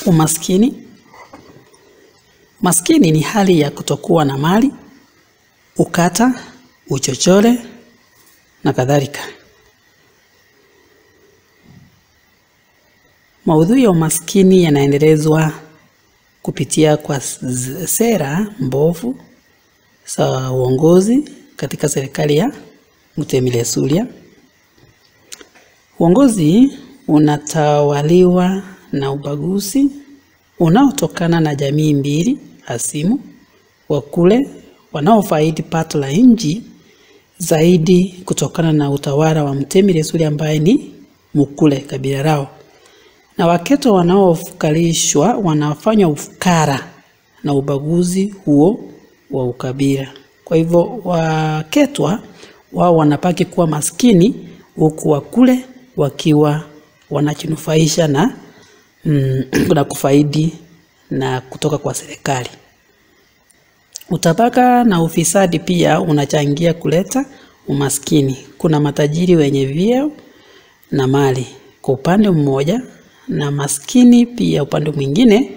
Umaskini. Maskini ni hali ya kutokuwa na mali, ukata, uchochole na kadhalika. Maudhui ya umaskini yanaendelezwa kupitia kwa sera mbovu za uongozi katika serikali ya Mutemi Suria. Uongozi unatawaliwa na ubaguzi unaotokana na jamii mbili hasimu, wakule wanaofaidi pato la nchi zaidi kutokana na utawala wa Mutemi Suria ambaye ni Mukule kabila lao, na Waketo wanaofukalishwa wanafanya ufukara na ubaguzi huo wa ukabila. Kwa hivyo Waketwa wao wanapaki kuwa maskini, huku Wakule wakiwa wanajinufaisha na kufaidi na kutoka kwa serikali. Utabaka na ufisadi pia unachangia kuleta umaskini. Kuna matajiri wenye vyeo na mali kwa upande mmoja, na maskini pia upande mwingine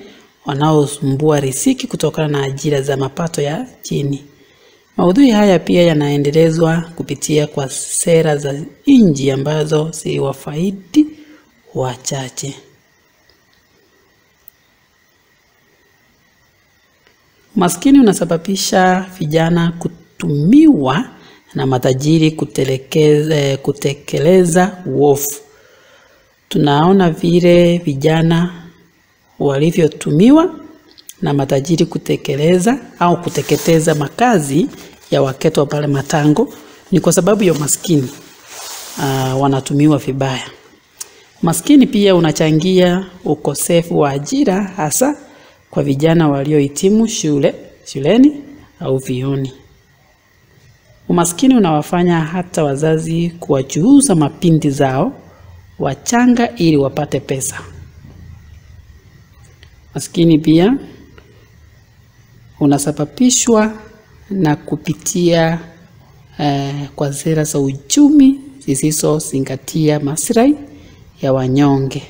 wanaosumbua riziki kutokana na ajira za mapato ya chini. Maudhui haya pia yanaendelezwa kupitia kwa sera za nchi ambazo si wafaidi wachache. Maskini unasababisha vijana kutumiwa na matajiri kutekeleza uovu. Tunaona vile vijana walivyotumiwa na matajiri kutekeleza au kuteketeza makazi ya Waketwa pale Matango. Ni kwa sababu ya maskini wanatumiwa vibaya. Maskini pia unachangia ukosefu wa ajira, hasa kwa vijana waliohitimu shuleni au vyuoni. Umaskini unawafanya hata wazazi kuwachuuza mapinti zao wachanga ili wapate pesa. Maskini pia unasababishwa na kupitia kwa sera za uchumi zisizozingatia maslahi ya wanyonge.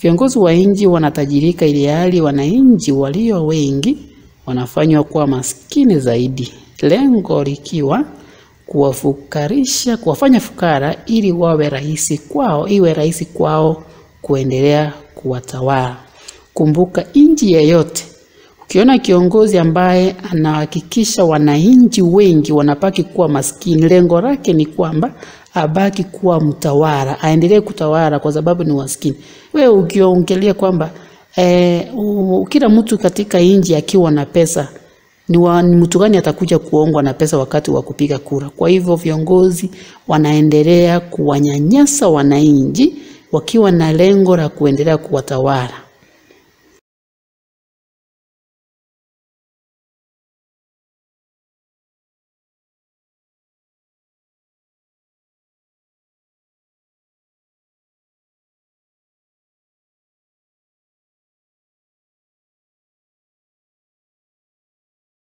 Viongozi wa nchi wanatajirika ili hali wananchi walio wengi wanafanywa kuwa maskini zaidi, lengo likiwa kuwafanya fukara ili iwe rahisi kwao kuendelea kuwatawala. Kumbuka, nchi yeyote ukiona kiongozi ambaye anahakikisha wananchi wengi wanapaki kuwa maskini, lengo lake ni kwamba abaki kuwa mtawala, aendelee kutawala kwa sababu ni maskini. Wewe ukiongelea kwamba kila mtu katika nchi akiwa na pesa, ni mtu gani atakuja kuongwa na pesa wakati wa kupiga kura? Kwa hivyo viongozi wanaendelea kuwanyanyasa wananchi wakiwa na lengo la kuendelea kuwatawala.